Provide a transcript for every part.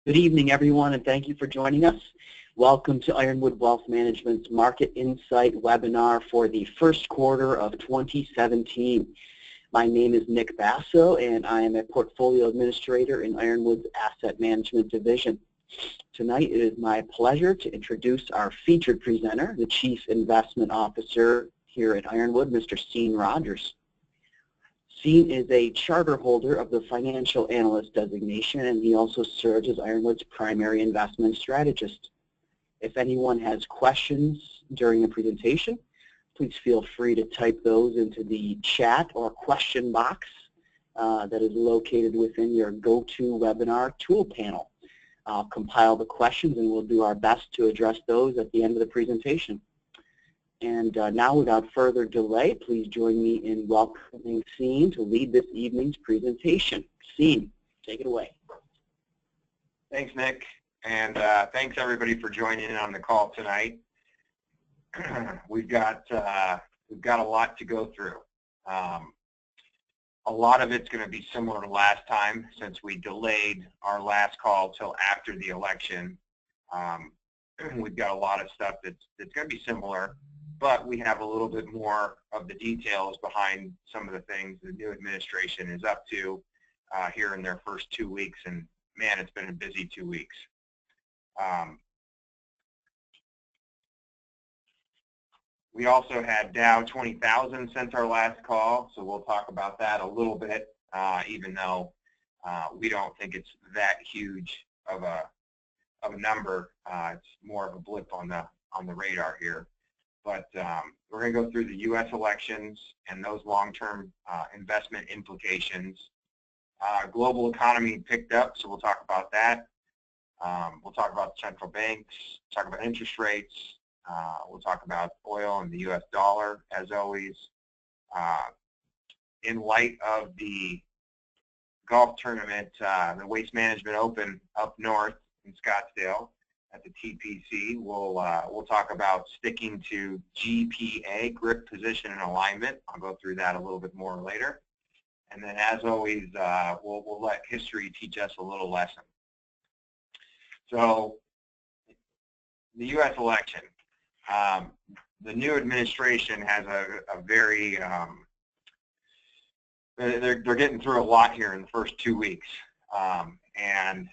Good evening, everyone, and thank you for joining us. Welcome to Ironwood Wealth Management's Market Insight webinar for the first quarter of 2017. My name is Nick Basso, and I am a Portfolio Administrator in Ironwood's Asset Management Division. Tonight, it is my pleasure to introduce our featured presenter, the Chief Investment Officer here at Ironwood, Mr. Sean Rogers. Sean is a charter holder of the Financial Analyst designation, and he also serves as Ironwood's primary investment strategist. If anyone has questions during the presentation, please feel free to type those into the chat or question box that is located within your GoToWebinar tool panel. I'll compile the questions and we'll do our best to address those at the end of the presentation. And now, without further delay, please join me in welcoming Sean to lead this evening's presentation. Sean, take it away. Thanks, Nick, and thanks everybody for joining in on the call tonight. We've got a lot to go through. A lot of it's going to be similar to last time, since we delayed our last call till after the election. We've got a lot of stuff that's going to be similar, but we have a little bit more of the details behind some of the things the new administration is up to here in their first 2 weeks, and man, it's been a busy 2 weeks. We also had Dow 20,000 since our last call, so we'll talk about that a little bit, even though we don't think it's that huge of a number. It's more of a blip on the radar here. But we're going to go through the U.S. elections and those long-term investment implications. Global economy picked up, so we'll talk about that. We'll talk about central banks, talk about interest rates. We'll talk about oil and the U.S. dollar, as always. In light of the golf tournament, the Waste Management Open up north in Scottsdale, at the TPC, we'll talk about sticking to GPA, grip, position, and alignment. I'll go through that a little bit more later. And then, as always, we'll let history teach us a little lesson. So, the U.S. election. The new administration has a very, they're getting through a lot here in the first 2 weeks. And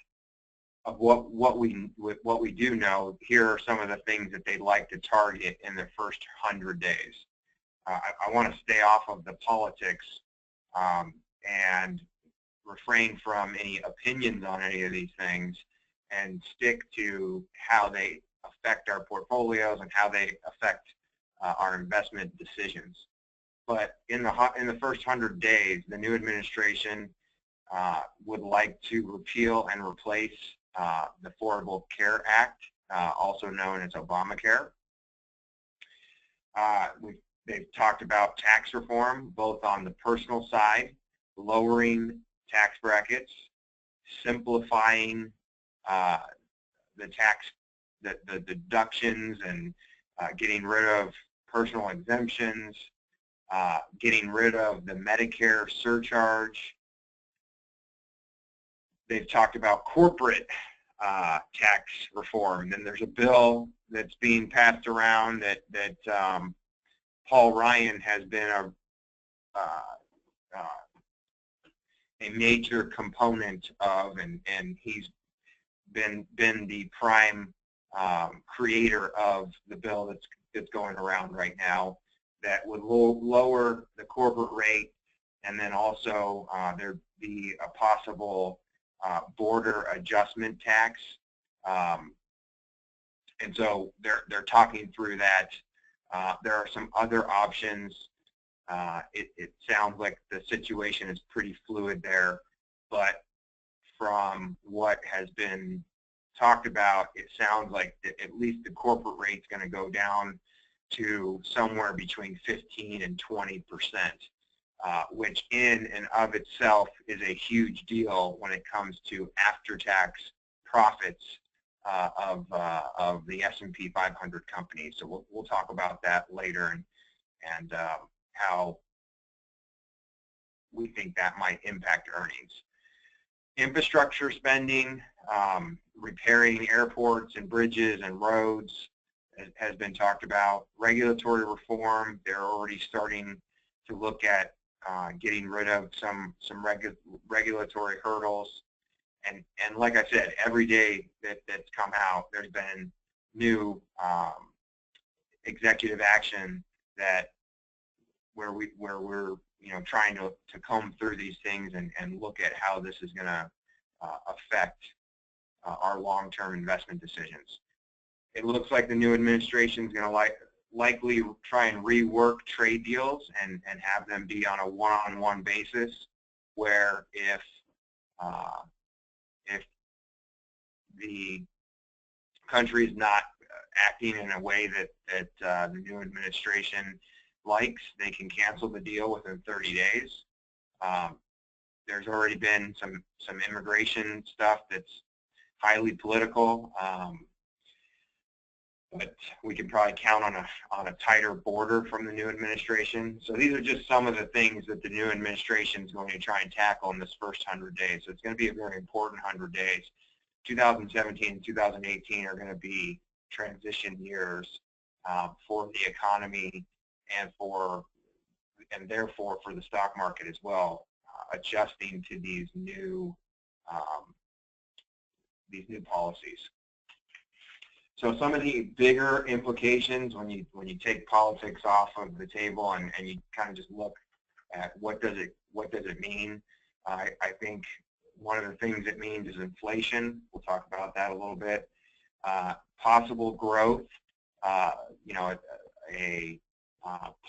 of what we do know, here are some of the things that they'd like to target in the first 100 days. I want to stay off of the politics and refrain from any opinions on any of these things and stick to how they affect our portfolios and how they affect our investment decisions. But in the first 100 days, the new administration would like to repeal and replace the Affordable Care Act, also known as Obamacare. They've talked about tax reform, both on the personal side, lowering tax brackets, simplifying the deductions, and getting rid of personal exemptions, getting rid of the Medicare surcharge. They've talked about corporate tax reform. Then there's a bill that's being passed around that Paul Ryan has been a major component of, and he's been the prime creator of the bill that's going around right now, that would lower the corporate rate, and then also there'd be a possible border adjustment tax, and so they're talking through that. There are some other options. It sounds like the situation is pretty fluid there, but from what has been talked about, it sounds like at least the corporate rate's going to go down to somewhere between 15 and 20%. Which in and of itself is a huge deal when it comes to after-tax profits of the S&P 500 companies. So we'll talk about that later, and how we think that might impact earnings. Infrastructure spending, repairing airports and bridges and roads has been talked about. Regulatory reform, they're already starting to look at getting rid of some regulatory hurdles. And like I said, every day that's come out, there's been new executive action that where we're trying to comb through these things and look at how this is going to affect our long-term investment decisions. It looks like the new administration is going to likely try and rework trade deals and have them be on a one-on-one basis, where if the country is not acting in a way that the new administration likes, they can cancel the deal within 30 days. There's already been some immigration stuff that's highly political, but we can probably count on a tighter border from the new administration. So these are just some of the things that the new administration is going to try and tackle in this first 100 days. So it's going to be a very important 100 days. 2017 and 2018 are going to be transition years for the economy and therefore for the stock market as well, adjusting to these new policies. So some of the bigger implications when you take politics off of the table and you kind of just look at what does it mean. I think one of the things it means is inflation. We'll talk about that a little bit. Possible growth, a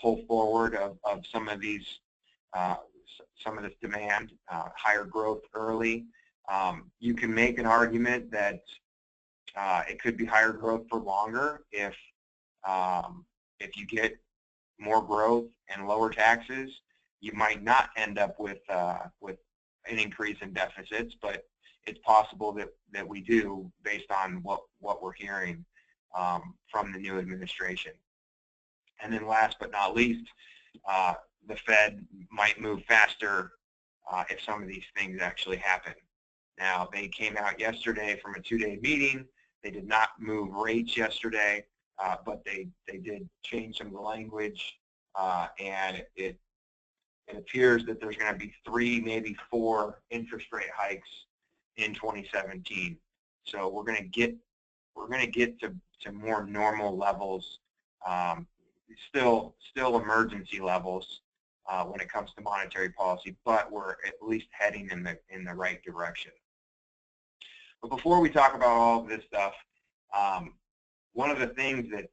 pull forward of some of this demand, higher growth early. You can make an argument that it could be higher growth for longer if you get more growth and lower taxes. You might not end up with an increase in deficits, but it's possible that we do based on what we're hearing from the new administration. And then last but not least, the Fed might move faster if some of these things actually happen. Now, they came out yesterday from a 2-day meeting. They did not move rates yesterday, but they did change some of the language, and it appears that there's going to be 3, maybe 4 interest rate hikes in 2017. So we're going to get to more normal levels, still emergency levels when it comes to monetary policy, but we're at least heading in the right direction. But before we talk about all of this stuff, one of the things that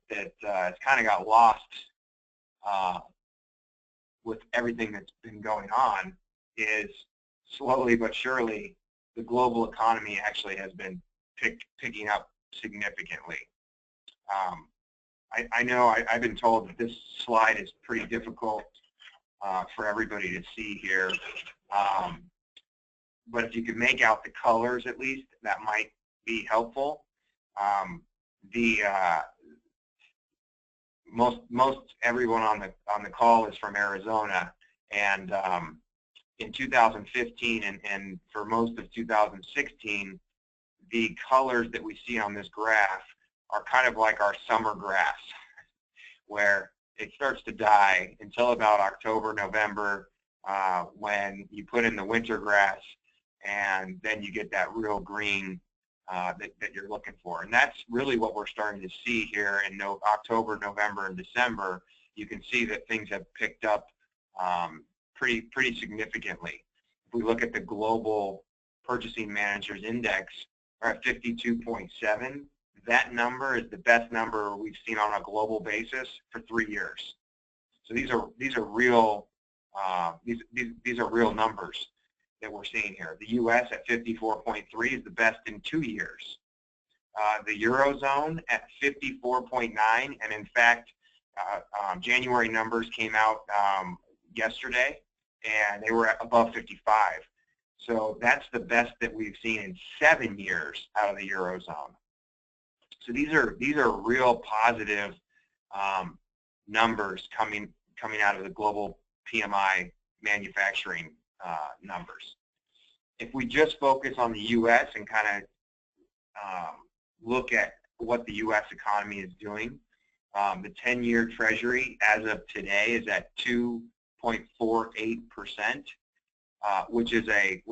has kind of got lost with everything that's been going on is slowly but surely the global economy actually has been picking up significantly. I know I've been told that this slide is pretty difficult for everybody to see here, but if you could make out the colors at least, that might be helpful. Most everyone on the call is from Arizona, and in 2015 and for most of 2016, the colors that we see on this graph are kind of like our summer grass, where it starts to die until about October, November, when you put in the winter grass, and then you get that real green that you're looking for. And that's really what we're starting to see here in October, November, and December. You can see that things have picked up pretty significantly. If we look at the Global Purchasing Managers Index, we're at 52.7. That number is the best number we've seen on a global basis for 3 years. So these are real numbers that we're seeing here. The U.S. at 54.3 is the best in 2 years. The Eurozone at 54.9, and in fact, January numbers came out yesterday, and they were at above 55. So that's the best that we've seen in 7 years out of the Eurozone. So these are real positive numbers coming out of the global PMI manufacturing numbers. If we just focus on the U.S. and kind of look at what the U.S. economy is doing, the 10-year Treasury as of today is at 2.48%, which is a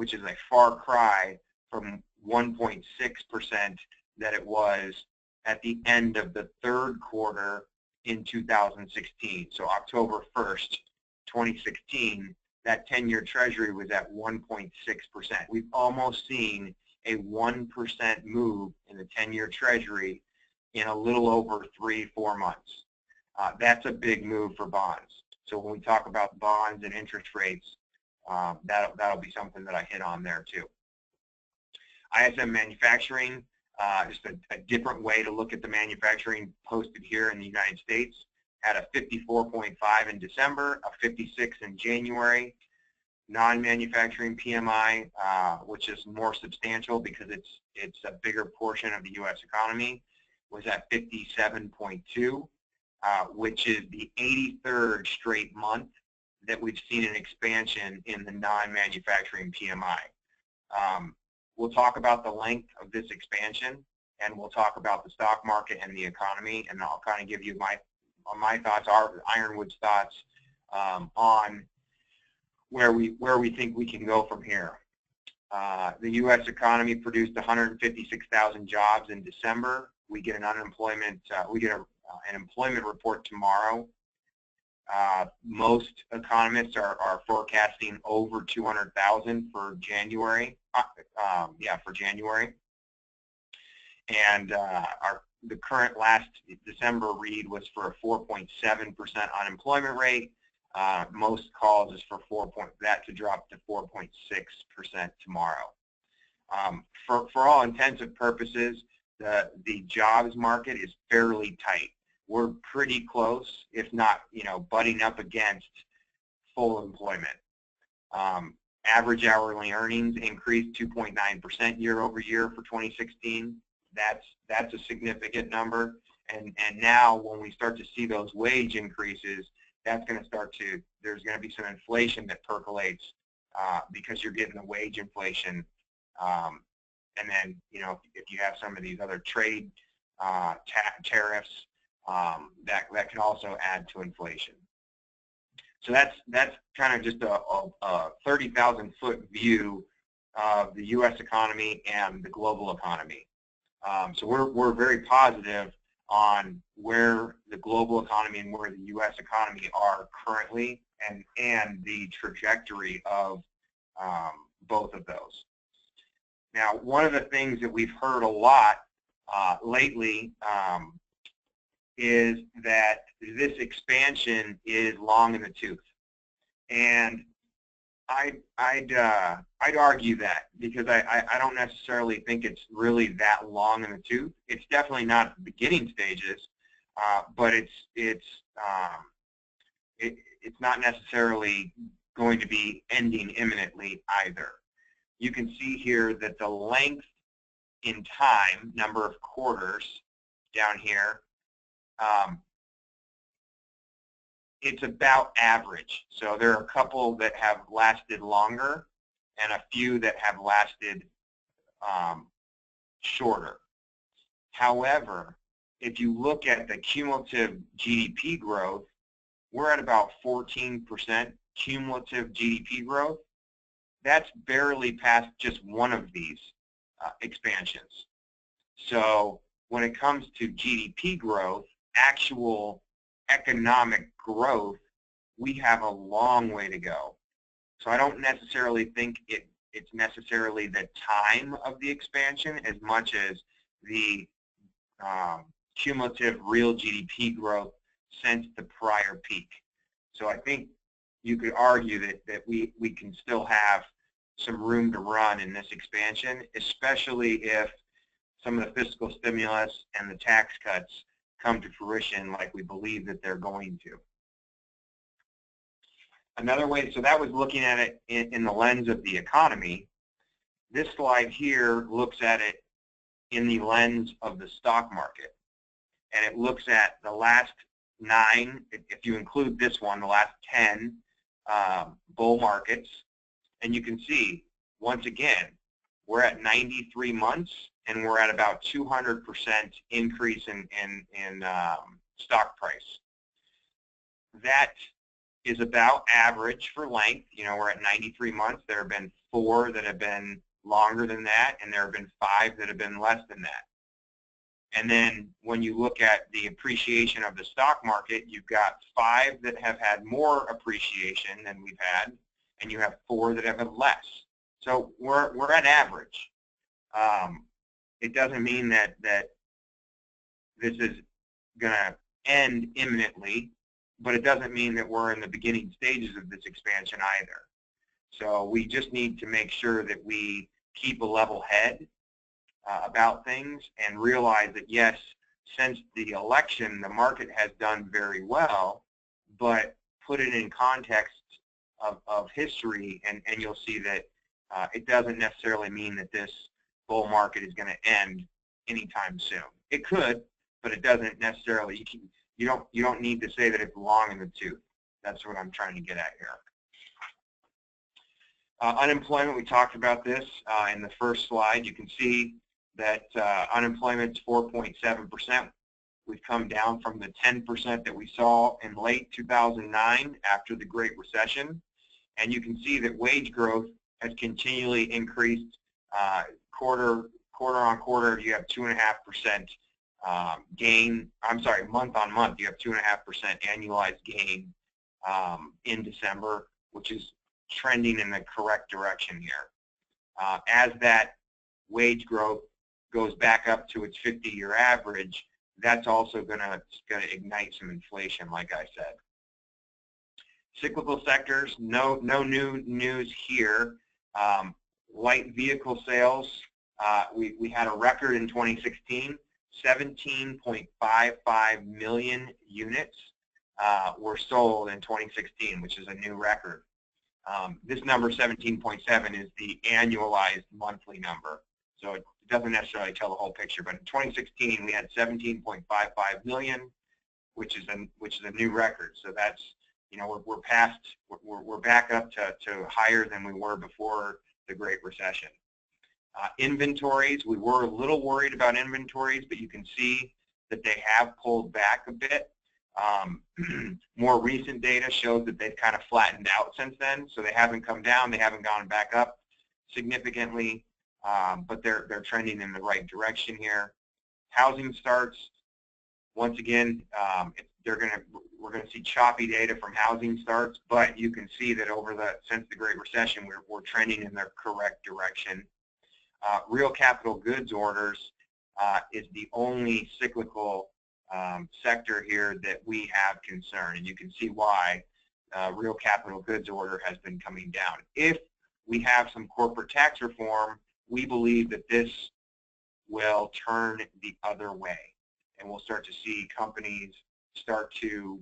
far cry from 1.6% that it was at the end of the third quarter in 2016. So October 1st, 2016, that 10-year Treasury was at 1.6%. We've almost seen a 1% move in the 10-year Treasury in a little over 3-4 months. That's a big move for bonds. So when we talk about bonds and interest rates, that'll be something that I hit on there too. ISM manufacturing, just a different way to look at the manufacturing posted here in the United States, had a 54.5 in December, a 56 in January. Non-manufacturing PMI, which is more substantial because it's a bigger portion of the U.S. economy, was at 57.2, which is the 83rd straight month that we've seen an expansion in the non-manufacturing PMI. We'll talk about the length of this expansion, and we'll talk about the stock market and the economy, and I'll kind of give you my thoughts, Ironwood's thoughts on where we think we can go from here. The U.S. economy produced 156,000 jobs in December. We get an employment report tomorrow. Most economists are forecasting over 200,000 for January. For January. And the current last December read was for a 4.7% unemployment rate. Most calls is for that to drop to 4.6% tomorrow. For all intents and purposes, the jobs market is fairly tight. We're pretty close, if not, butting up against full employment. Average hourly earnings increased 2.9% year over year for 2016. That's a significant number. And now when we start to see those wage increases, that's going to there's going to be some inflation that percolates because you're getting the wage inflation. And then, if you have some of these other trade tariffs, that can also add to inflation. So that's kind of just a 30,000-foot view of the U.S. economy and the global economy. So we're very positive on where the global economy and where the U.S. economy are currently, and the trajectory of both of those. Now, one of the things that we've heard a lot lately is that this expansion is long in the tooth, and I'd argue that, because I don't necessarily think it's really that long in the tooth. It's definitely not the beginning stages, but it's not necessarily going to be ending imminently either. You can see here that the length in time, number of quarters down here, it's about average. So there are a couple that have lasted longer and a few that have lasted shorter. However, if you look at the cumulative GDP growth, we're at about 14% cumulative GDP growth. That's barely past just one of these expansions. So when it comes to GDP growth, actual economic growth, we have a long way to go. So I don't necessarily think it's necessarily the time of the expansion as much as the cumulative real GDP growth since the prior peak. So I think you could argue that we can still have some room to run in this expansion, especially if some of the fiscal stimulus and the tax cuts come to fruition like we believe that they're going to. Another way, so that was looking at it in the lens of the economy. This slide here looks at it in the lens of the stock market. And it looks at the last 9, if you include this one, the last 10 bull markets. And you can see once again, we're at 93 months, and we're at about 200% increase in stock price. That is about average for length. You know, we're at 93 months. There have been 4 that have been longer than that, and there have been 5 that have been less than that. And then when you look at the appreciation of the stock market, you've got 5 that have had more appreciation than we've had, and you have 4 that have had less. So we're at average. It doesn't mean that this is going to end imminently, but it doesn't mean that we're in the beginning stages of this expansion either. So we just need to make sure that we keep a level head about things and realize that, yes, since the election, the market has done very well, but put it in context of history, and you'll see that it doesn't necessarily mean that this bull market is going to end anytime soon. It could, but it doesn't necessarily. You don't need to say that it's long in the tooth. That's what I'm trying to get at here. Unemployment, we talked about this in the first slide. You can see that unemployment's 4.7%. We've come down from the 10% that we saw in late 2009 after the Great Recession. And you can see that wage growth has continually increased quarter on quarter. You have 2.5% gain. I'm sorry, month on month, you have 2.5% annualized gain in December, which is trending in the correct direction here. As that wage growth goes back up to its 50-year average, that's also going to ignite some inflation, like I said. Cyclical sectors, no new news here. Light vehicle sales, we had a record in 2016. 17.55 million units were sold in 2016, which is a new record. This number, 17.7, is the annualized monthly number, so it doesn't necessarily tell the whole picture. But in 2016, we had 17.55 million, which is a new record. So that's, you know, we're back up to higher than we were before the Great Recession. Inventories, we were a little worried about inventories, but you can see that they have pulled back a bit. More recent data shows that they've kind of flattened out since then, so they haven't come down, they haven't gone back up significantly, but they're trending in the right direction here. Housing starts, once again, we're going to see choppy data from housing starts, but you can see that since the Great Recession, we're trending in the correct direction. Real capital goods orders is the only cyclical sector here that we have concern, and you can see why real capital goods order has been coming down. If we have some corporate tax reform, we believe that this will turn the other way, and we'll start to see companies start to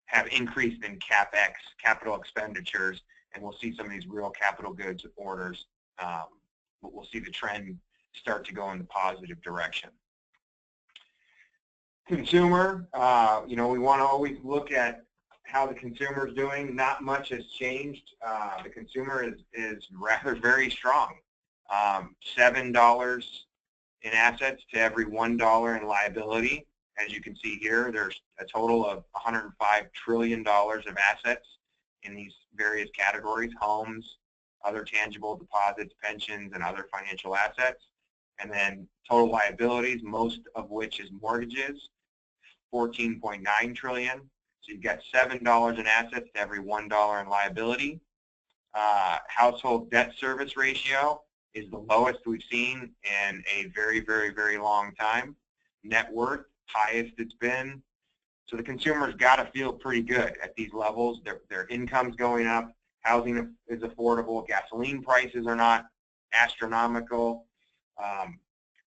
have increased in CapEx, capital expenditures, and we'll see some of these real capital goods orders. We'll see the trend start to go in the positive direction. Consumer, you know, we want to always look at how the consumer is doing. Not much has changed. The consumer is rather very strong. $7 in assets to every $1 in liability. As you can see here, there's a total of $105 trillion of assets in these various categories: homes, other tangible deposits, pensions, and other financial assets. And then total liabilities, most of which is mortgages, $14.9 trillion. So you've got $7 in assets to every $1 in liability. Household debt service ratio is the lowest we've seen in a very, very, very long time. Net worth, highest it's been. So the consumer's got to feel pretty good at these levels. Their income's going up, housing is affordable, gasoline prices are not astronomical,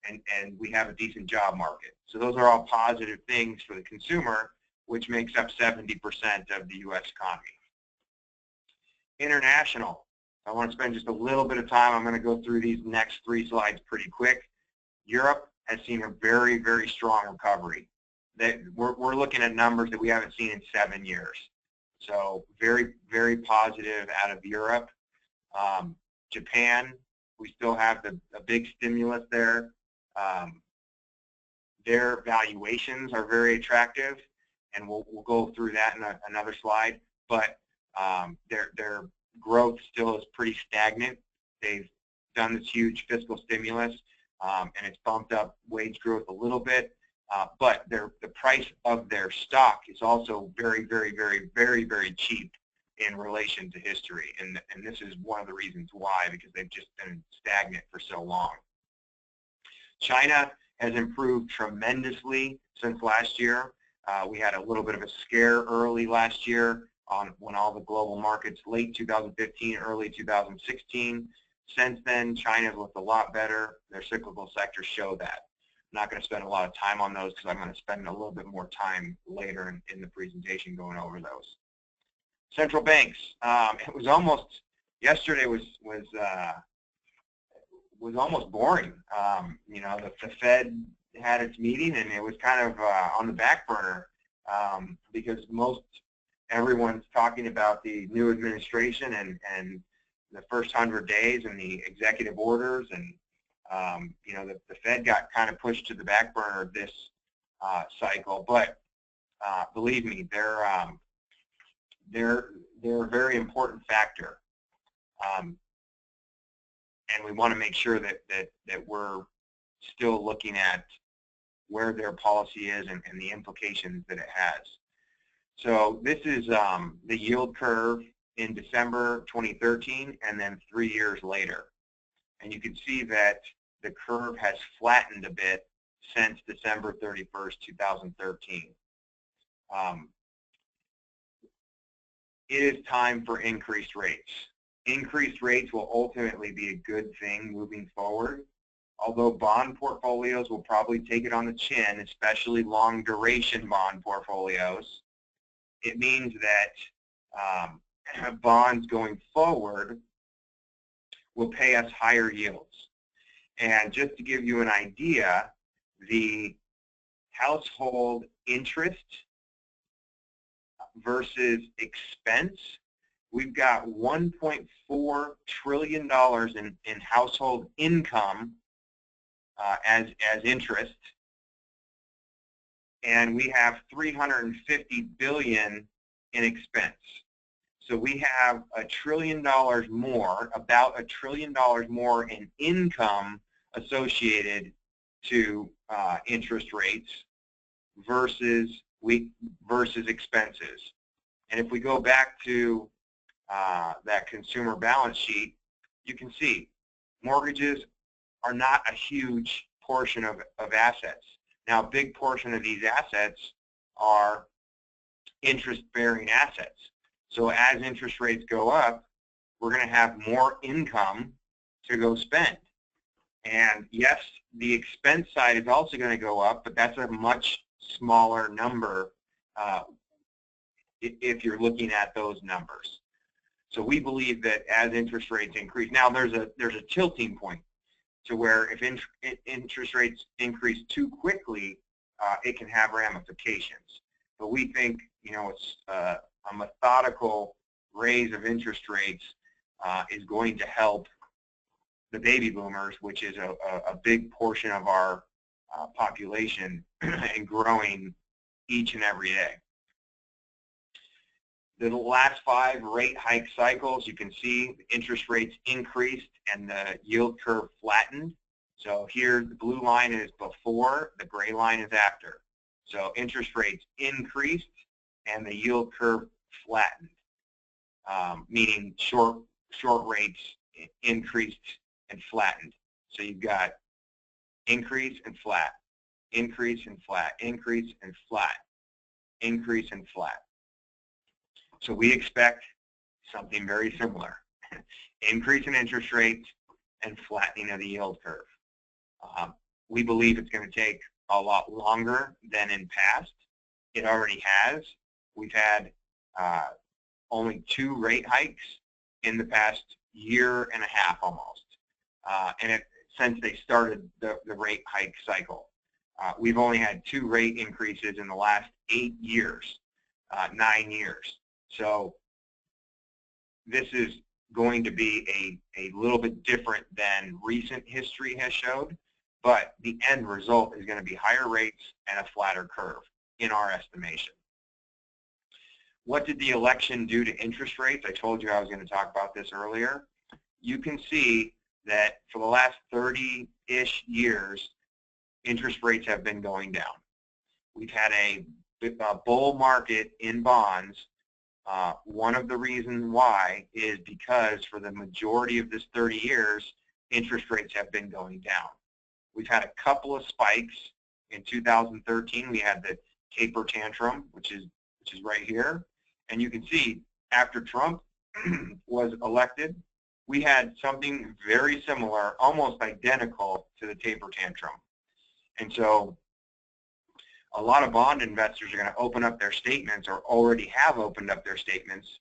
and we have a decent job market. So those are all positive things for the consumer, which makes up 70% of the U.S. economy. International. I want to spend just a little bit of time. I'm going to go through these next 3 slides pretty quick. Europe has seen a very, very strong recovery. We're looking at numbers that we haven't seen in 7 years. So very, very positive out of Europe. Japan, we still have a big stimulus there. Their valuations are very attractive, and we'll go through that in another slide. But their growth still is pretty stagnant. They've done this huge fiscal stimulus, and it's bumped up wage growth a little bit. But the price of their stock is also very, very, very, very, very cheap in relation to history. And this is one of the reasons why, because they've just been stagnant for so long. China has improved tremendously since last year. We had a little bit of a scare early last year when all the global markets, late 2015, early 2016. Since then, China's looked a lot better. Their cyclical sectors show that. I'm not going to spend a lot of time on those because I'm going to spend a little bit more time later in the presentation going over those. Central banks. It was almost, yesterday was almost boring. You know, the Fed had its meeting and it was kind of on the back burner because everyone's talking about the new administration and the first 100 days and the executive orders, and you know, the Fed got kind of pushed to the back burner this cycle. But believe me, they're a very important factor. And we want to make sure that we're still looking at where their policy is and the implications that it has. So this is the yield curve in December 2013 and then 3 years later. And you can see that the curve has flattened a bit since December 31st, 2013. It is time for increased rates. Increased rates will ultimately be a good thing moving forward, although bond portfolios will probably take it on the chin, especially long duration bond portfolios. It means that bonds going forward will pay us higher yields. And just to give you an idea, the household interest versus expense, we've got $1.4 trillion in household income as interest, and we have $350 billion in expense. So we have $1 trillion more, about $1 trillion more in income associated to interest rates versus expenses. And if we go back to that consumer balance sheet, you can see mortgages are not a huge portion of assets. Now, a big portion of these assets are interest-bearing assets. So as interest rates go up, we're going to have more income to go spend. And yes, the expense side is also going to go up, but that's a much smaller number if you're looking at those numbers. So we believe that as interest rates increase, now there's a tilting point to where if interest rates increase too quickly, it can have ramifications. But we think, you know, it's a methodical raise of interest rates is going to help the baby boomers, which is a big portion of our population and growing each and every day. The last 5 rate hike cycles, you can see the interest rates increased and the yield curve flattened. So here the blue line is before, the gray line is after. So interest rates increased and the yield curve flattened, meaning short rates increased and flattened. So you've got increase and flat, increase and flat, increase and flat, increase and flat. So we expect something very similar, increase in interest rates and flattening of the yield curve. We believe it's going to take a lot longer than in past. It already has. We've had only 2 rate hikes in the past year and a half almost, and since they started the rate hike cycle. We've only had 2 rate increases in the last 8 years, 9 years. So this is going to be a little bit different than recent history has showed, but the end result is going to be higher rates and a flatter curve in our estimation. What did the election do to interest rates? I told you I was going to talk about this earlier. You can see that for the last 30-ish years, interest rates have been going down. We've had a bull market in bonds. One of the reasons why is because for the majority of this 30 years, interest rates have been going down. We've had a couple of spikes. In 2013, we had the taper tantrum, which is right here. And you can see after Trump was elected, we had something very similar, almost identical to the taper tantrum. And so a lot of bond investors are going to open up their statements, or already have opened up their statements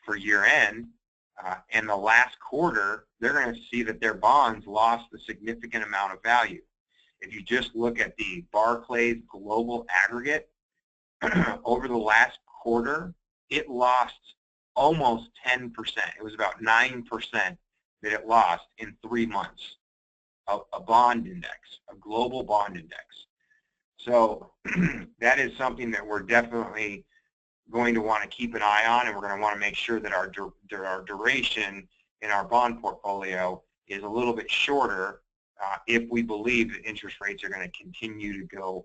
for year end, and the last quarter, they're going to see that their bonds lost a significant amount of value. If you just look at the Barclays global aggregate, over the last quarter, it lost almost 10%. It was about 9% that it lost in 3 months, a bond index, a global bond index. So that is something that we're definitely going to want to keep an eye on, and we're going to want to make sure that our duration in our bond portfolio is a little bit shorter if we believe that interest rates are going to continue to go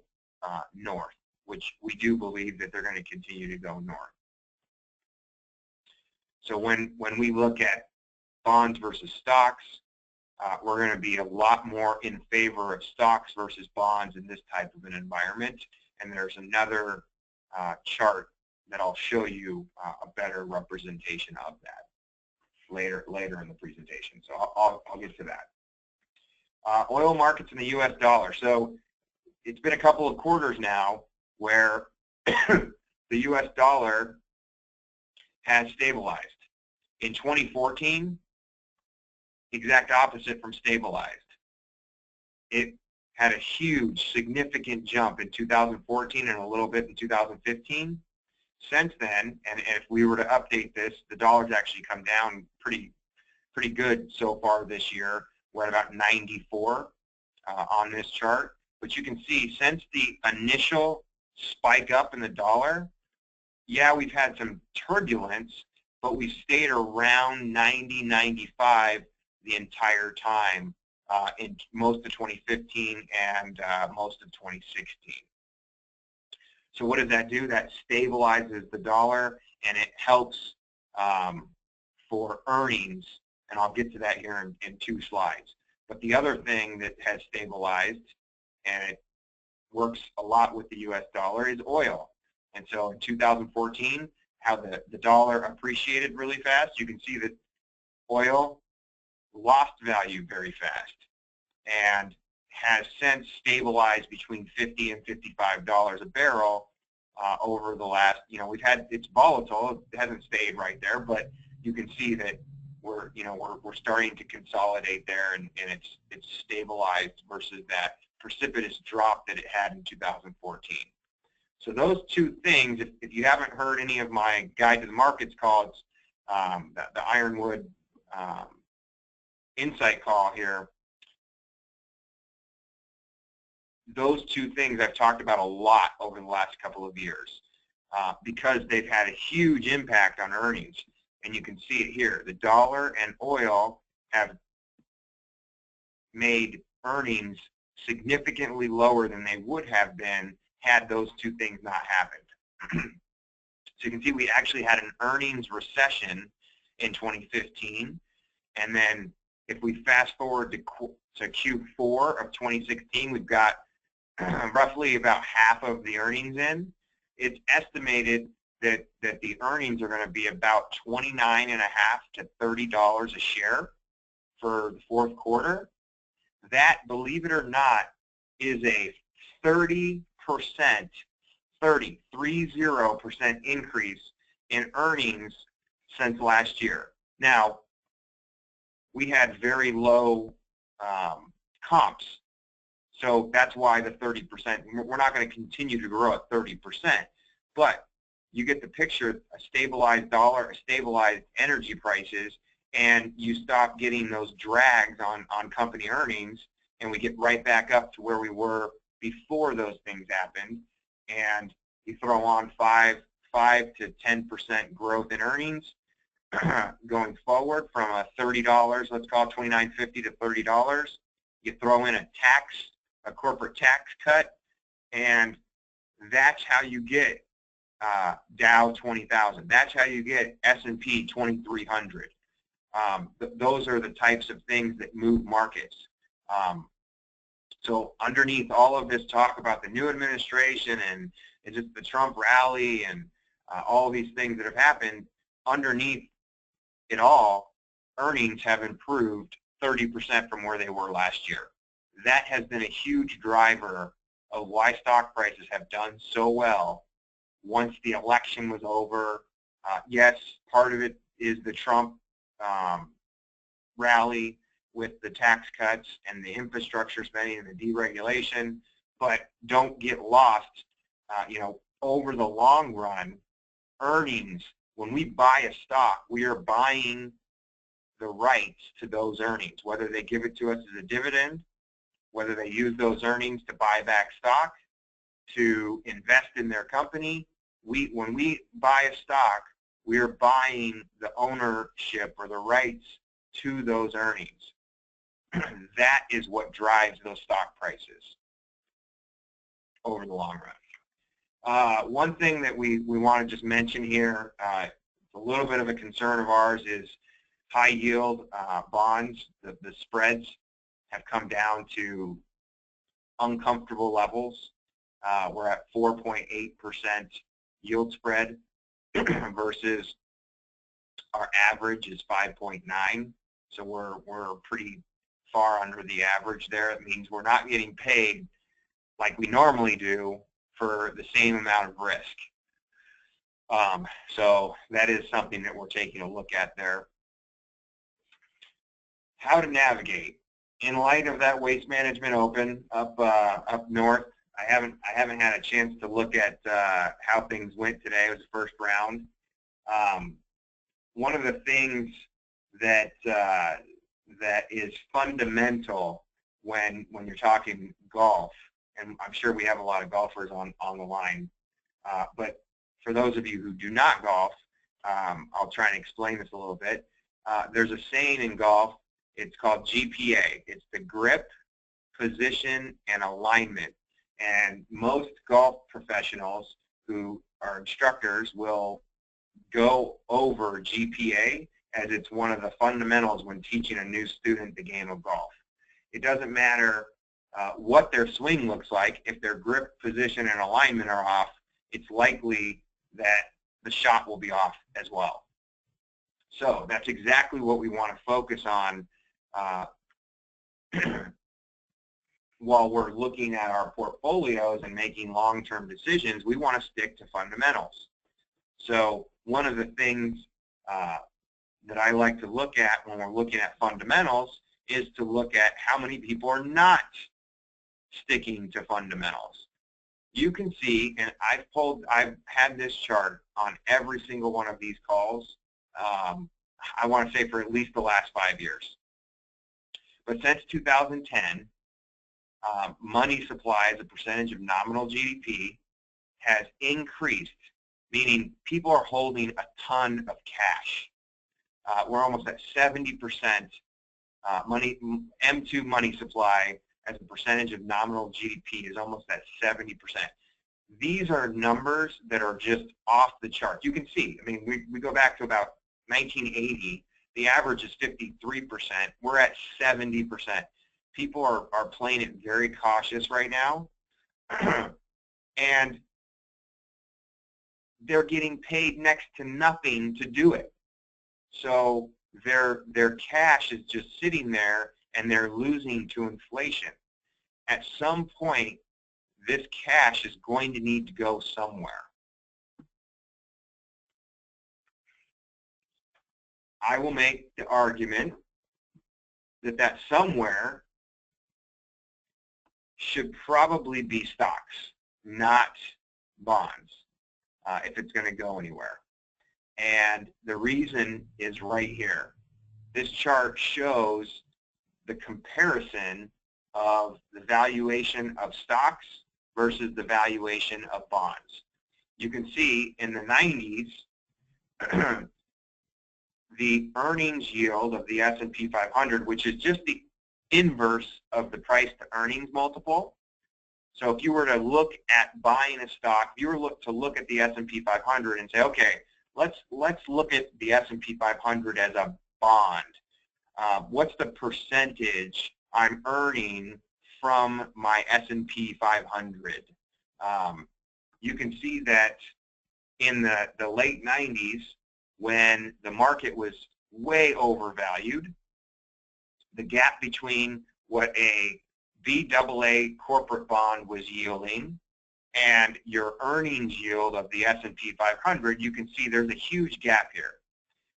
north, which we do believe that they're going to continue to go north. So when we look at bonds versus stocks, we're going to be a lot more in favor of stocks versus bonds in this type of an environment. And there's another chart that I'll show you a better representation of that later in the presentation. So I'll get to that. Oil markets and the U.S. dollar. So it's been a couple of quarters now where the U.S. dollar has stabilized. In 2014, exact opposite from stabilized. It had a huge, significant jump in 2014 and a little bit in 2015. Since then, and if we were to update this, the dollar's actually come down pretty good so far this year. We're at about 94 on this chart. But you can see since the initial spike up in the dollar, yeah, we've had some turbulence, but we stayed around 90, 95 the entire time in most of 2015 and most of 2016. So what does that do? That stabilizes the dollar, and it helps for earnings, and I'll get to that here in 2 slides. But the other thing that has stabilized, and it works a lot with the U.S. dollar, is oil. And so in 2014, how the dollar appreciated really fast, you can see that oil lost value very fast and has since stabilized between $50 and $55 a barrel over the last, we've had, it's volatile, it hasn't stayed right there, but you can see that we're starting to consolidate there, and it's stabilized versus that precipitous drop that it had in 2014. So those 2 things, if you haven't heard any of my Guide to the Markets calls, the Ironwood insight call here, those 2 things I've talked about a lot over the last couple of years because they've had a huge impact on earnings. And you can see it here. The dollar and oil have made earnings significantly lower than they would have been had those 2 things not happened. So you can see we actually had an earnings recession in 2015, and then if we fast forward to Q4 of 2016, we've got roughly about half of the earnings in. It's estimated that the earnings are going to be about $29.50 to $30 a share for the 4th quarter. That, believe it or not, is a 30% increase in earnings since last year. Now, we had very low comps, so that's why the 30%. We're not going to continue to grow at 30%, but you get the picture, a stabilized dollar, stabilized energy prices, and you stop getting those drags on company earnings, and we get right back up to where we were before those things happened, and you throw on 5 to 10% growth in earnings going forward from a $30, let's call it $29.50 to $30. You throw in a corporate tax cut, and that's how you get Dow 20,000. That's how you get S&P 2,300. Those are the types of things that move markets. So underneath all of this talk about the new administration and just the Trump rally and all these things that have happened, underneath it all, earnings have improved 30% from where they were last year. That has been a huge driver of why stock prices have done so well once the election was over. Yes, part of it is the Trump rally with the tax cuts and the infrastructure spending and the deregulation, but don't get lost, over the long run, earnings, when we buy a stock, we are buying the rights to those earnings, whether they give it to us as a dividend, whether they use those earnings to buy back stock, to invest in their company. When we buy a stock, we are buying the ownership or the rights to those earnings. That is what drives those stock prices over the long run. One thing that we want to just mention here, a little bit of a concern of ours, is high yield bonds. The spreads have come down to uncomfortable levels. We're at 4.8% yield spread versus our average is 5.9. So we're pretty far under the average there. It means we're not getting paid like we normally do for the same amount of risk. So that is something that we're taking a look at there. How to navigate. In light of that Waste Management Open up north, I haven't had a chance to look at how things went today. It was the first round. One of the things that is fundamental when you're talking golf, and I'm sure we have a lot of golfers on the line, but for those of you who do not golf, I'll try and explain this a little bit. There's a saying in golf. It's called GPA. It's the grip, position, and alignment. And most golf professionals who are instructors will go over GPA as it's one of the fundamentals when teaching a new student the game of golf. It doesn't matter what their swing looks like. If their grip, position, and alignment are off, it's likely that the shot will be off as well. So that's exactly what we want to focus on while we're looking at our portfolios and making long-term decisions. We want to stick to fundamentals. So one of the things that I like to look at when we're looking at fundamentals is to look at how many people are not sticking to fundamentals. You can see, and I've had this chart on every single one of these calls, I want to say for at least the last 5 years. But since 2010, money supply as a percentage of nominal GDP has increased, meaning people are holding a ton of cash. We're almost at 70% M2 money supply as a percentage of nominal GDP is almost at 70%. These are numbers that are just off the chart. You can see, I mean, we go back to about 1980, the average is 53%. We're at 70%. People are playing it very cautious right now, and they're getting paid next to nothing to do it. So their cash is just sitting there, and they're losing to inflation. At some point, this cash is going to need to go somewhere. I will make the argument that that somewhere should probably be stocks, not bonds. if it's going to go anywhere. And the reason is right here. This chart shows the comparison of the valuation of stocks versus the valuation of bonds. You can see in the 90s, the earnings yield of the S&P 500, which is just the inverse of the price to earnings multiple. So if you were to look at buying a stock, if you were to look at the S&P 500 and say, okay, let's look at the S&P 500 as a bond. What's the percentage I'm earning from my S&P 500? You can see that in the late 90s, when the market was way overvalued, the gap between what a BAA corporate bond was yielding and your earnings yield of the S&P 500, you can see there's a huge gap here.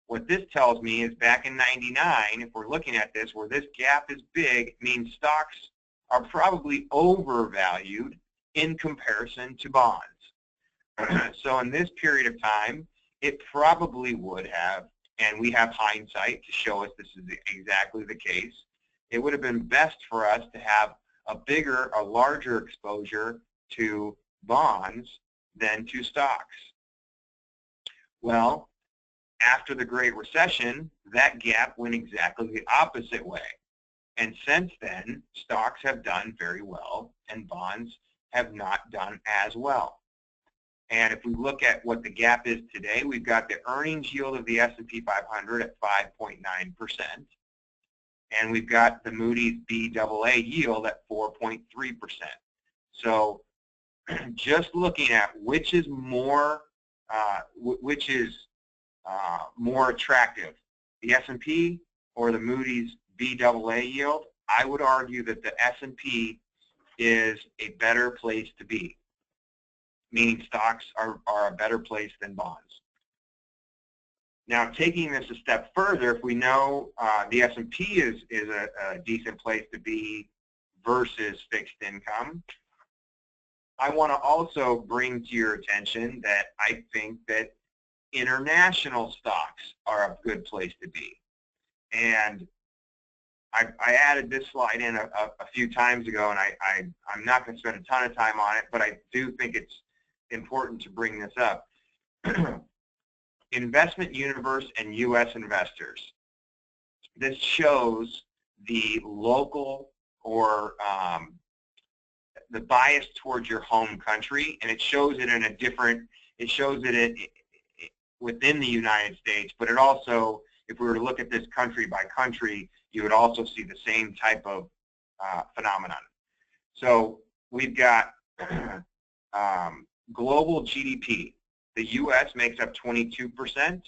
What this tells me is back in 99, if we're looking at this, where this gap is big, it means stocks are probably overvalued in comparison to bonds. So in this period of time, it probably would have, and we have hindsight to show us this is exactly the case, it would have been best for us to have a larger exposure to bonds than to stocks. Well, after the Great Recession, that gap went exactly the opposite way. And since then, stocks have done very well and bonds have not done as well. And if we look at what the gap is today, we've got the earnings yield of the S&P 500 at 5.9%. And we've got the Moody's BAA yield at 4.3%. So just looking at which is more attractive, the S&P or the Moody's BAA yield, I would argue that the S&P is a better place to be, meaning stocks are a better place than bonds. Now, taking this a step further, if we know the S&P is a decent place to be versus fixed income, I want to also bring to your attention that I think that international stocks are a good place to be. And I added this slide in a few times ago, and I'm not going to spend a ton of time on it, but I do think it's important to bring this up. Investment universe and U.S. investors. This shows the local or the bias towards your home country, and it shows it in a different, it shows it within the United States, but it also, if we were to look at this country by country, you would also see the same type of phenomenon. So we've got global GDP. The U.S. makes up 22%,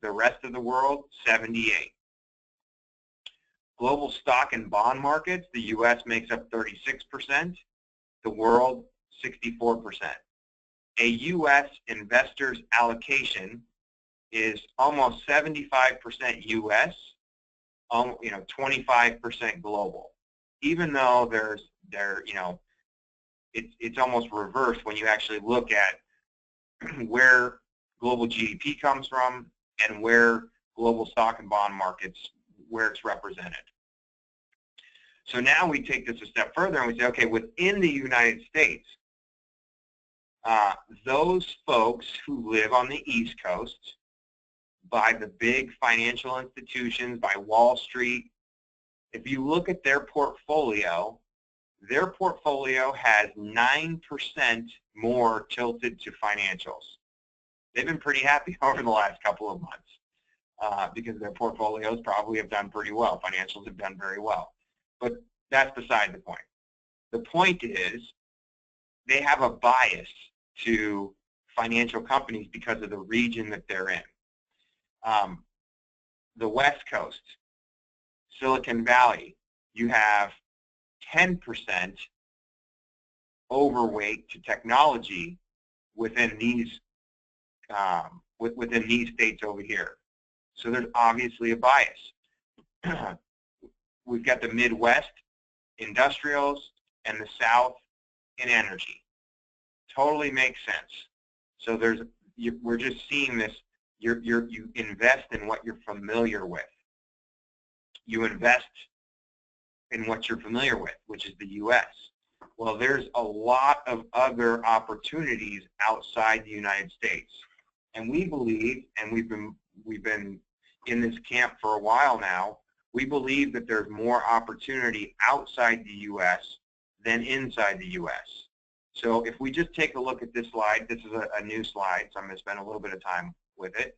the rest of the world 78%. Global stock and bond markets, the U.S. makes up 36%, the world 64%. A U.S. investor's allocation is almost 75% U.S., 25% global. Even though it's almost reversed when you actually look at where global GDP comes from and where global stock and bond markets, where it's represented. So now we take this a step further and we say, okay, within the United States, those folks who live on the East Coast, by the big financial institutions, by Wall Street, if you look at their portfolio has 9% more tilted to financials. They've been pretty happy over the last couple of months because their portfolios probably have done pretty well. Financials have done very well. But that's beside the point. The point is they have a bias to financial companies because of the region that they're in. The West Coast, Silicon Valley, you have 10% overweight to technology within these states over here. So there's obviously a bias. We've got the Midwest, industrials, and the South in energy. Totally makes sense. So we're just seeing this. You invest in what you're familiar with. You invest in what you're familiar with, which is the U.S. Well, there's a lot of other opportunities outside the United States, and we believe, and we've been in this camp for a while now. We believe that there's more opportunity outside the U.S. than inside the U.S. So if we just take a look at this slide, this is a new slide, so I'm going to spend a little bit of time with it.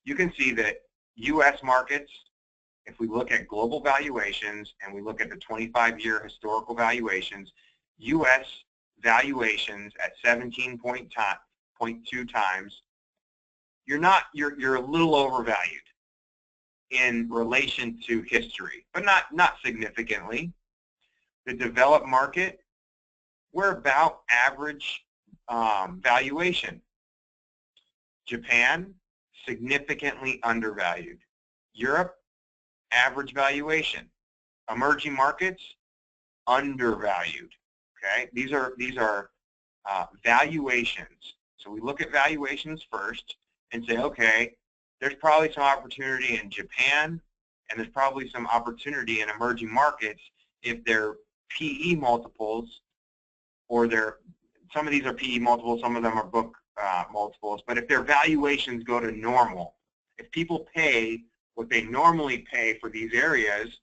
You can see that U.S. markets, if we look at global valuations and we look at the 25-year historical valuations, U.S. valuations at 17.2 times, you're a little overvalued in relation to history, but not significantly. The developed market, we're about average valuation. Japan, significantly undervalued. Europe, average valuation. Emerging markets, undervalued. Okay, these are valuations. So we look at valuations first and say, okay, there's probably some opportunity in Japan, and there's probably some opportunity in emerging markets if their PE multiples, or some of these are PE multiples, some of them are book multiples, but if their valuations go to normal, if people pay what they normally pay for these areas,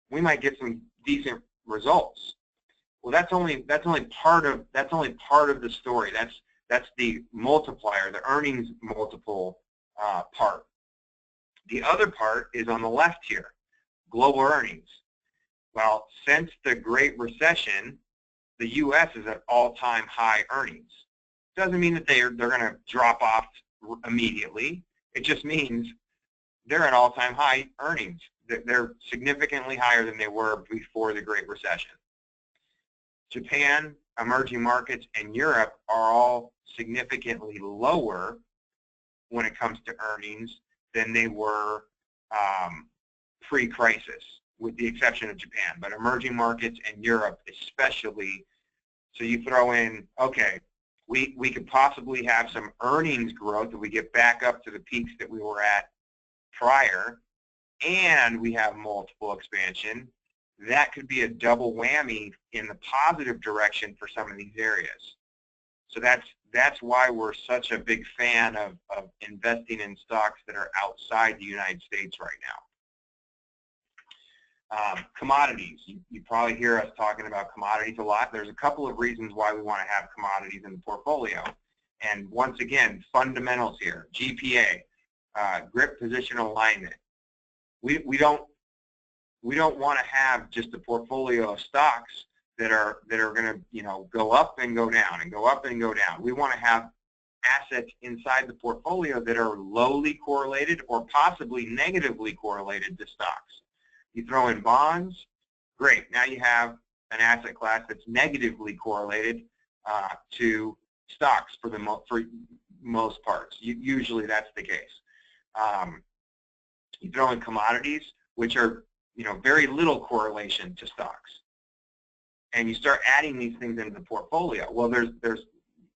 we might get some decent results. Well, that's only part of the story. That's the multiplier, the earnings multiple part. The other part is on the left here, global earnings. Well, since the Great Recession, the U.S. is at all-time high earnings. Doesn't mean that they're going to drop off immediately. It just means they're at all-time high earnings. They're significantly higher than they were before the Great Recession. Japan, emerging markets, and Europe are all significantly lower when it comes to earnings than they were pre-crisis, with the exception of Japan. But emerging markets and Europe especially, so you throw in, okay, we could possibly have some earnings growth if we get back up to the peaks that we were at prior, and we have multiple expansion. That could be a double whammy in the positive direction for some of these areas. So that's why we're such a big fan of investing in stocks that are outside the United States right now. Commodities. You probably hear us talking about commodities a lot. There's a couple of reasons why we want to have commodities in the portfolio. And once again, fundamentals here. GPA, grip position alignment. We don't want to have just a portfolio of stocks that are going to go up and go down and go up and go down. We want to have assets inside the portfolio that are lowly correlated or possibly negatively correlated to stocks. You throw in bonds, great. Now you have an asset class that's negatively correlated to stocks for most parts. Usually that's the case. You throw in commodities, which are very little correlation to stocks, and you start adding these things into the portfolio. Well,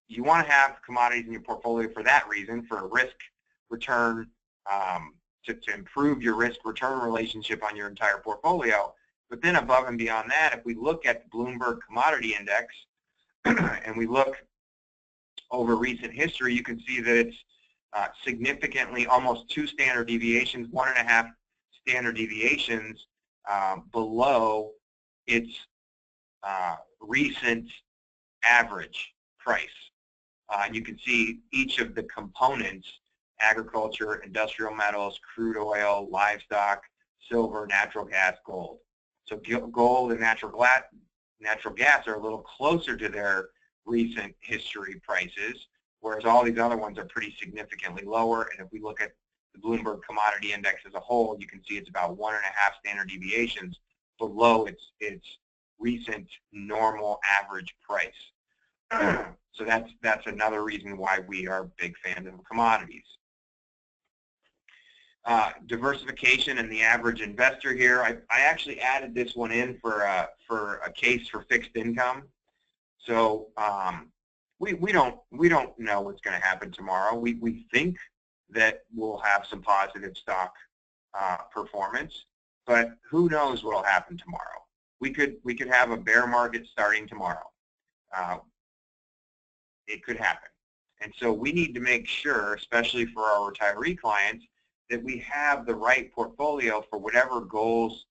you want to have commodities in your portfolio for that reason, for risk return, to improve your risk-return relationship on your entire portfolio. But then above and beyond that, if we look at the Bloomberg Commodity Index and we look over recent history, you can see that it's significantly, almost 2 standard deviations, 1.5 standard deviations below its recent average price. And you can see each of the components: agriculture, industrial metals, crude oil, livestock, silver, natural gas, gold. So gold and natural gas are a little closer to their recent history prices, whereas all these other ones are pretty significantly lower. And if we look at the Bloomberg Commodity Index as a whole, you can see it's about 1.5 standard deviations below its recent normal average price. So that's another reason why we are big fans of commodities. Diversification and the average investor here. I actually added this one in for a case for fixed income. So we don't know what's going to happen tomorrow. We think that we'll have some positive stock performance, but who knows what will happen tomorrow? We could have a bear market starting tomorrow. It could happen. And so we need to make sure, especially for our retiree clients, that we have the right portfolio for whatever goals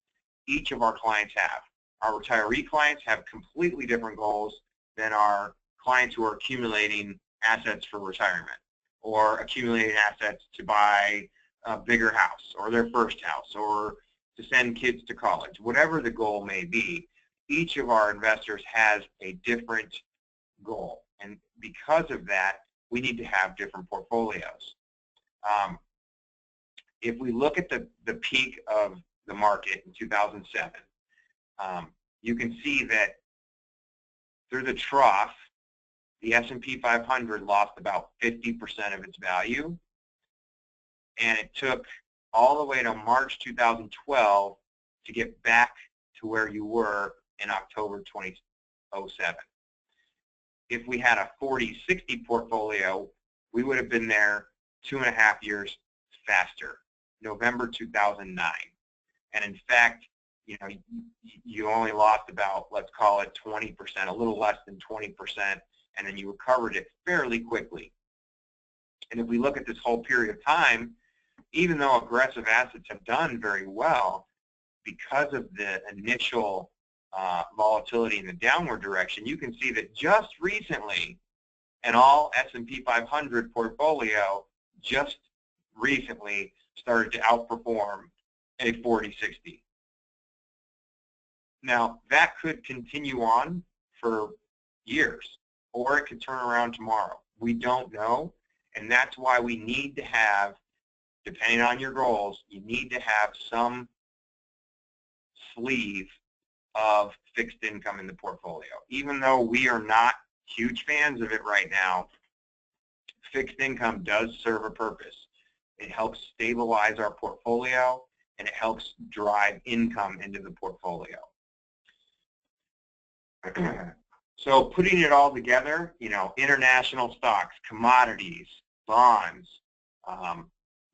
each of our clients have. Our retiree clients have completely different goals than our clients who are accumulating assets for retirement or accumulating assets to buy a bigger house or their first house or to send kids to college. Whatever the goal may be, each of our investors has a different goal. And because of that, we need to have different portfolios. If we look at the peak of the market in 2007, you can see that through the trough, the S&P 500 lost about 50% of its value, and it took all the way to March 2012 to get back to where you were in October 2007. If we had a 40-60 portfolio, we would have been there 2.5 years faster, November 2009. And in fact, you know, you only lost about, let's call it 20%, a little less than 20%, and then you recovered it fairly quickly. And if we look at this whole period of time, even though aggressive assets have done very well, because of the initial volatility in the downward direction, you can see that just recently an all S&P 500 portfolio just recently started to outperform a 40-60. Now, that could continue on for years, or it could turn around tomorrow. We don't know, and that's why we need to have, depending on your goals, you need to have some sleeve of fixed income in the portfolio. Even though we are not huge fans of it right now, fixed income does serve a purpose. It helps stabilize our portfolio, and it helps drive income into the portfolio. So putting it all together, you know, international stocks, commodities, bonds,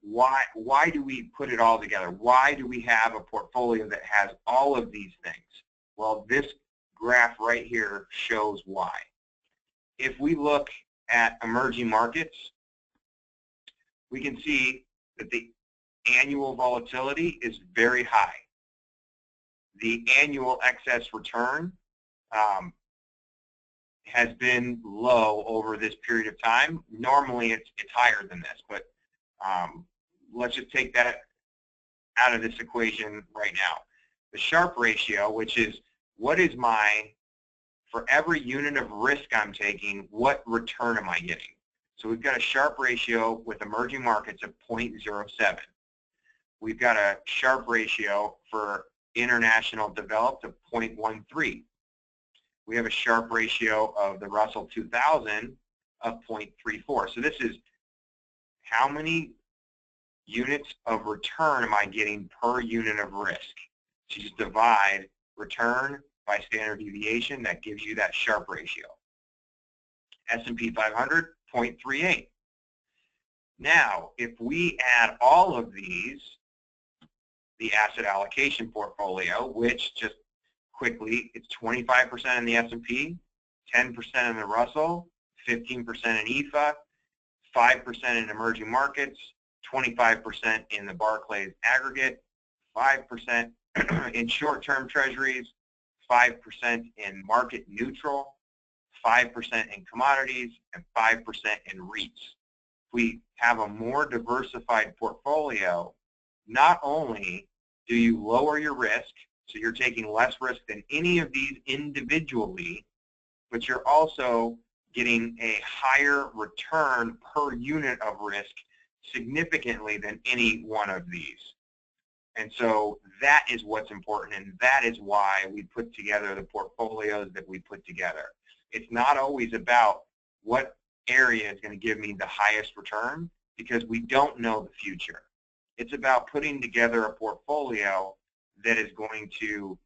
why do we put it all together? Why do we have a portfolio that has all of these things? Well, this graph right here shows why. If we look at emerging markets, we can see that the annual volatility is very high. The annual excess return has been low over this period of time. Normally it's higher than this, but let's just take that out of this equation right now. The Sharpe ratio, which is what is my, for every unit of risk I'm taking, what return am I getting? So we've got a Sharpe ratio with emerging markets of 0.07. We've got a Sharpe ratio for international developed of 0.13. We have a Sharpe ratio of the Russell 2000 of 0.34. So this is how many units of return am I getting per unit of risk? So you just divide return by standard deviation. That gives you that Sharpe ratio. S&P 500, 0.38. Now, if we add all of these, the asset allocation portfolio, which just quickly, it's 25% in the S&P, 10% in the Russell, 15% in EFA, 5% in emerging markets, 25% in the Barclays aggregate, 5% in short-term treasuries, 5% in market neutral, 5% in commodities, and 5% in REITs. If we have a more diversified portfolio, not only do you lower your risk, so you're taking less risk than any of these individually, but you're also getting a higher return per unit of risk significantly than any one of these. And so that is what's important, and that is why we put together the portfolios that we put together. It's not always about what area is going to give me the highest return, because we don't know the future. It's about putting together a portfolio that is going to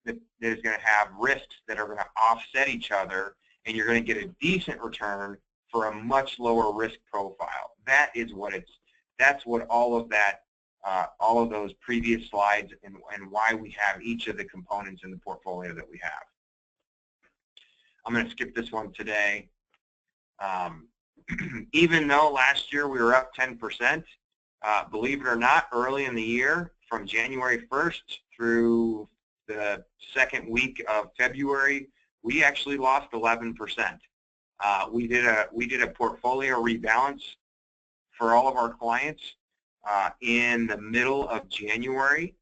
have risks that are going to offset each other and you're going to get a decent return for a much lower risk profile. That's what all of that, all of those previous slides and why we have each of the components in the portfolio that we have. I'm going to skip this one today. Even though last year we were up 10%, believe it or not, early in the year, from January 1st through the second week of February, we actually lost 11%. We did a portfolio rebalance for all of our clients in the middle of January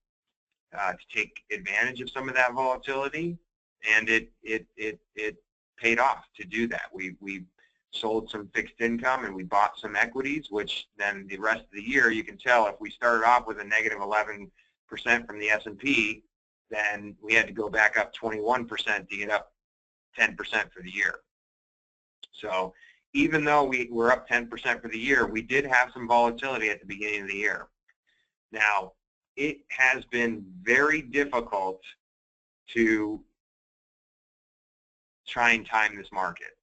to take advantage of some of that volatility, and it paid off to do that. We sold some fixed income and we bought some equities, which then the rest of the year, you can tell if we started off with a negative 11% from the S&P, then we had to go back up 21% to get up 10% for the year. So even though we were up 10% for the year, we did have some volatility at the beginning of the year. Now, it has been very difficult to try and time this market.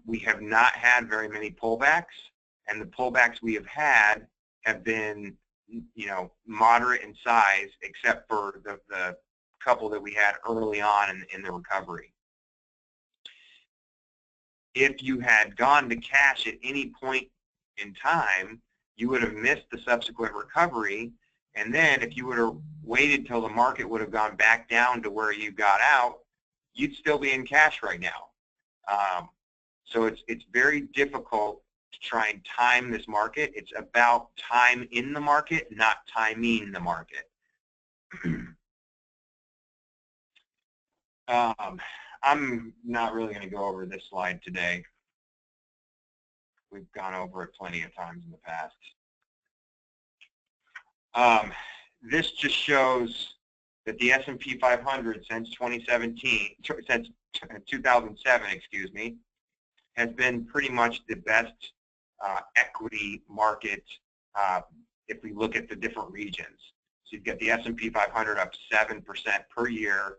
We have not had very many pullbacks, and the pullbacks we have been, moderate in size, except for the couple that we had early on in the recovery. If you had gone to cash at any point in time, you would have missed the subsequent recovery, and then if you would have waited till the market would have gone back down to where you got out, you'd still be in cash right now. So it's very difficult to try and time this market. It's about time in the market, not timing the market. I'm not really going to go over this slide today. We've gone over it plenty of times in the past. This just shows that the S&P 500 since 2007, excuse me, has been pretty much the best equity market if we look at the different regions. So you've got the S&P 500 up 7% per year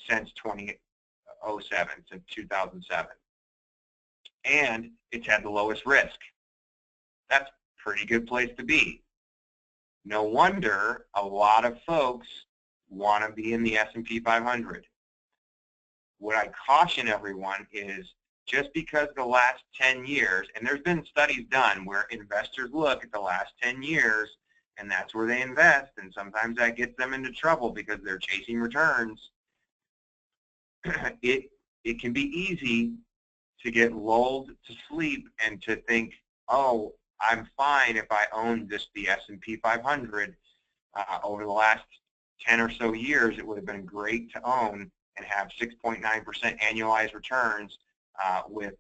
since 2007. And it's had the lowest risk. That's a pretty good place to be. No wonder a lot of folks want to be in the S&P 500. What I caution everyone is just because the last 10 years, and there's been studies done where investors look at the last 10 years and that's where they invest, and sometimes that gets them into trouble because they're chasing returns. It can be easy to get lulled to sleep and to think, oh, I'm fine if I own just the S&P 500. Over the last 10 or so years, it would have been great to own and have 6.9% annualized returns with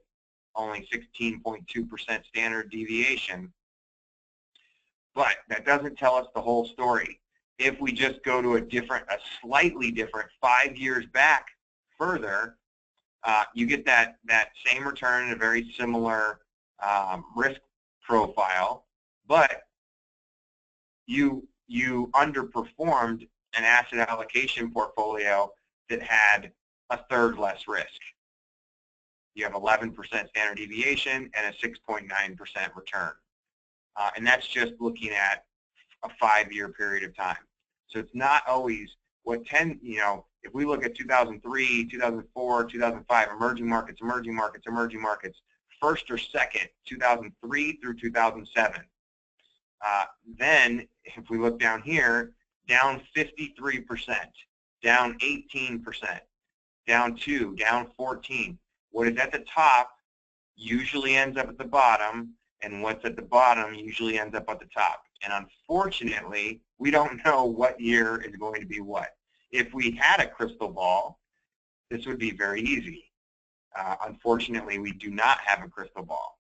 only 16.2% standard deviation. But that doesn't tell us the whole story. If we just go to a slightly different 5 years back further, you get that same return in a very similar risk profile, but you underperformed an asset allocation portfolio that had a third less risk. You have 11% standard deviation and a 6.9% return. And that's just looking at a 5-year period of time. So it's not always if we look at 2003, 2004, 2005, emerging markets, first or second, 2003 through 2007. Then, if we look down here, down 53%, down 18%, down 2, down 14. What is at the top usually ends up at the bottom, and what's at the bottom usually ends up at the top. And unfortunately, we don't know what year is going to be what. If we had a crystal ball, this would be very easy. Unfortunately, we do not have a crystal ball.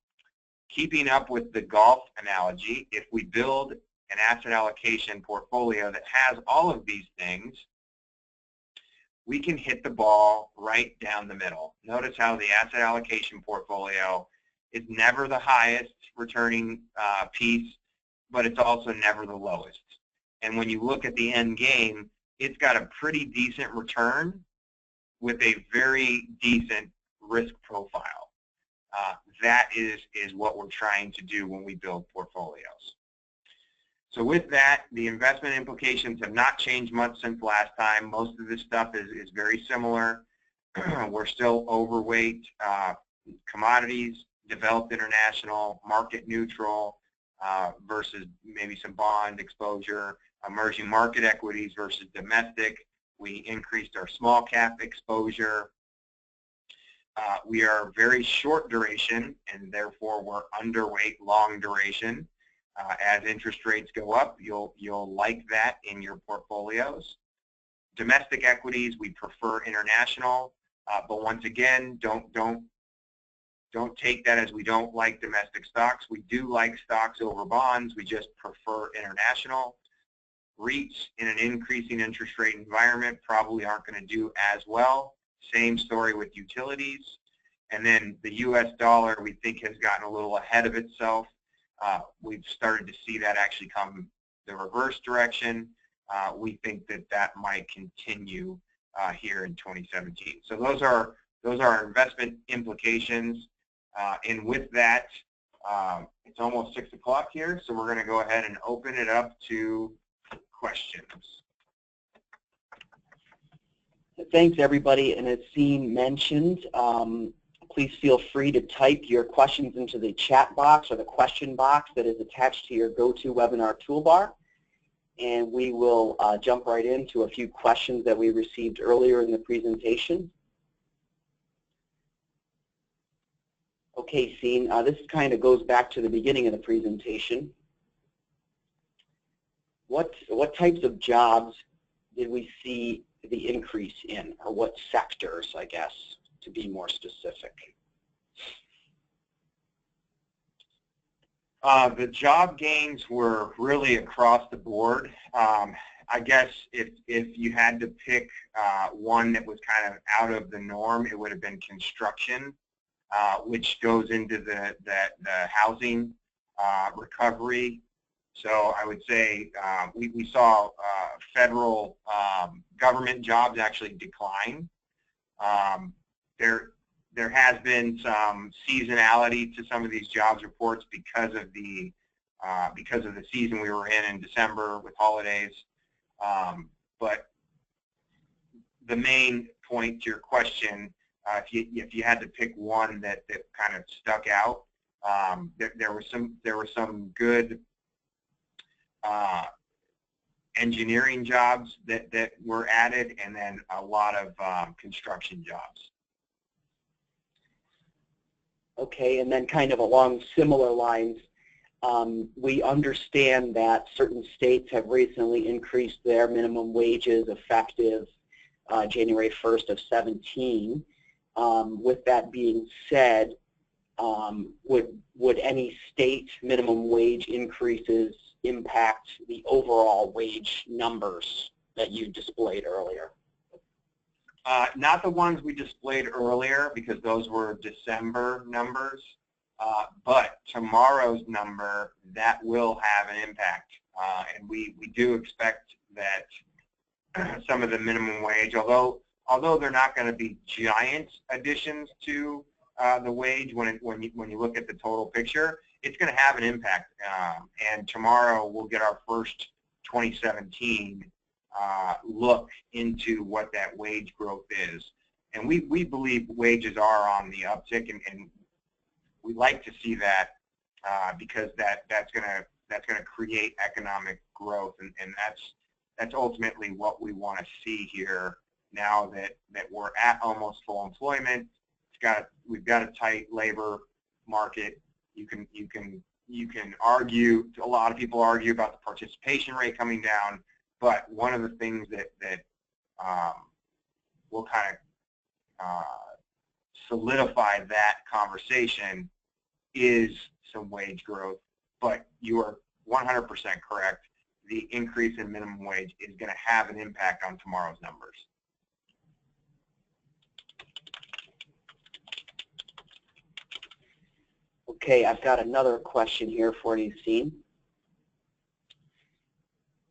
Keeping up with the golf analogy, if we build an asset allocation portfolio that has all of these things, we can hit the ball right down the middle. Notice how the asset allocation portfolio is never the highest returning piece, but it's also never the lowest. And when you look at the end game, it's got a pretty decent return with a very decent risk profile. That is what we're trying to do when we build portfolios. So with that, the investment implications have not changed much since last time. Most of this stuff is very similar. We're still overweight commodities, developed international, market neutral versus maybe some bond exposure, emerging market equities versus domestic. We increased our small cap exposure. We are very short duration, and therefore we're underweight long duration. As interest rates go up, you'll like that in your portfolios. Domestic equities, we prefer international, but once again, don't take that as we don't like domestic stocks. We do like stocks over bonds. We just prefer international. REITs in an increasing interest rate environment probably aren't going to do as well. Same story with utilities. And then the U.S. dollar, we think, has gotten a little ahead of itself. We've started to see that actually come the reverse direction. We think that might continue here in 2017. So those are our investment implications. And with that, it's almost 6 o'clock here, so we're going to go ahead and open it up to questions. Thanks, everybody. And as Sean mentioned, please feel free to type your questions into the chat box or the question box that is attached to your GoToWebinar toolbar. And we will jump right into a few questions that we received earlier in the presentation. Okay, Sean, this kind of goes back to the beginning of the presentation. What types of jobs did we see the increase in, or what sectors, I guess, to be more specific? The job gains were really across the board. I guess if you had to pick one that was kind of out of the norm, it would have been construction, which goes into the housing recovery. So I would say we saw federal government jobs actually decline. There has been some seasonality to some of these jobs reports because of the season we were in December with holidays. But the main point to your question, if you had to pick one that kind of stuck out, there were some good engineering jobs that were added, and then a lot of construction jobs. Okay, and then kind of along similar lines, we understand that certain states have recently increased their minimum wages effective January 1st of 17. With that being said, would any state minimum wage increases impact the overall wage numbers that you displayed earlier? Not the ones we displayed earlier, because those were December numbers, but tomorrow's number, that will have an impact. And we do expect that some of the minimum wage, although they're not going to be giant additions to the wage when you look at the total picture, it's going to have an impact. And tomorrow we'll get our first 2017 look into what that wage growth is. And we believe wages are on the uptick, and we like to see that because that's going to create economic growth, and that's ultimately what we want to see here now that we're at almost full employment. We've got a tight labor market. You can argue, a lot of people argue about the participation rate coming down, but one of the things that will kind of solidify that conversation is some wage growth. But you are 100% correct. The increase in minimum wage is going to have an impact on tomorrow's numbers. Okay, I've got another question here for you, Sean.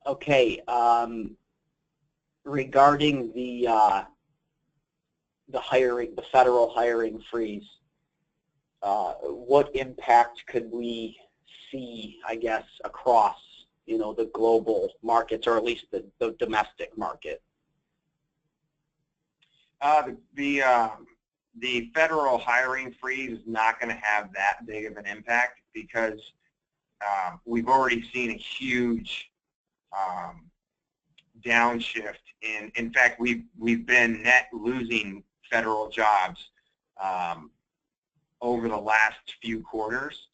Okay, regarding the the federal hiring freeze, what impact could we see, I guess, across, the global markets, or at least the domestic market? The federal hiring freeze is not going to have that big of an impact because we've already seen a huge downshift. In fact, we've been net losing federal jobs over the last few quarters,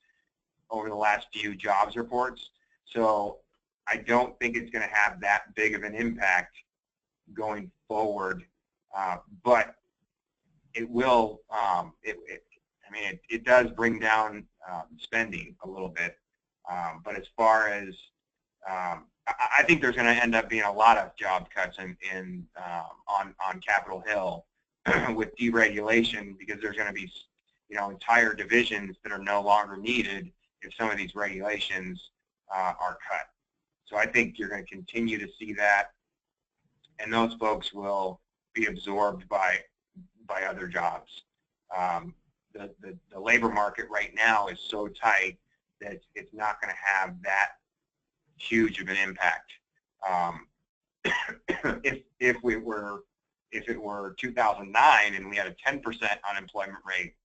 over the last few jobs reports. So I don't think it's going to have that big of an impact going forward, but it will. It does bring down spending a little bit, but as far as I think there's going to end up being a lot of job cuts on Capitol Hill with deregulation, because there's going to be entire divisions that are no longer needed if some of these regulations are cut. So I think you're going to continue to see that, and those folks will be absorbed by other jobs. The labor market right now is so tight that it's not going to have that huge of an impact. If it were 2009 and we had a 10% unemployment rate,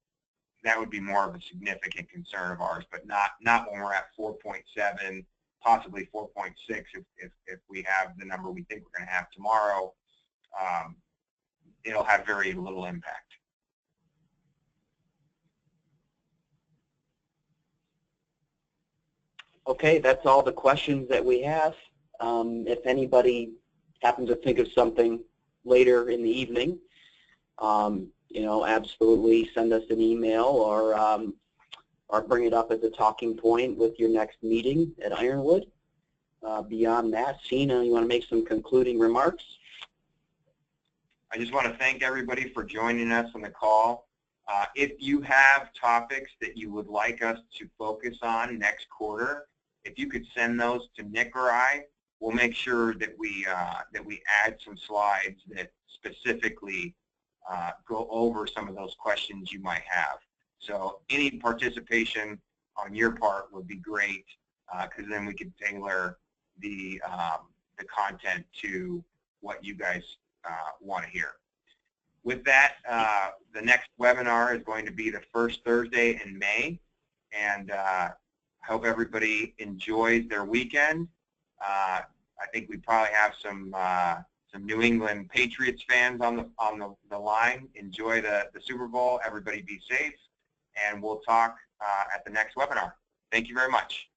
that would be more of a significant concern of ours, but not when we're at 4.7, possibly 4.6 if we have the number we think we're going to have tomorrow. It'll have very little impact. Okay, that's all the questions that we have. If anybody happens to think of something later in the evening, absolutely send us an email or bring it up as a talking point with your next meeting at Ironwood. Beyond that, Sina, you want to make some concluding remarks? I just want to thank everybody for joining us on the call. If you have topics that you would like us to focus on next quarter, if you could send those to Nick or I, we'll make sure that we add some slides that specifically go over some of those questions you might have. So any participation on your part would be great, because then we could tailor the content to what you guys want to hear. With that, the next webinar is going to be the first Thursday in May, and I hope everybody enjoys their weekend. I think we probably have some New England Patriots fans on the line. Enjoy the Super Bowl. Everybody be safe, and we'll talk at the next webinar. Thank you very much.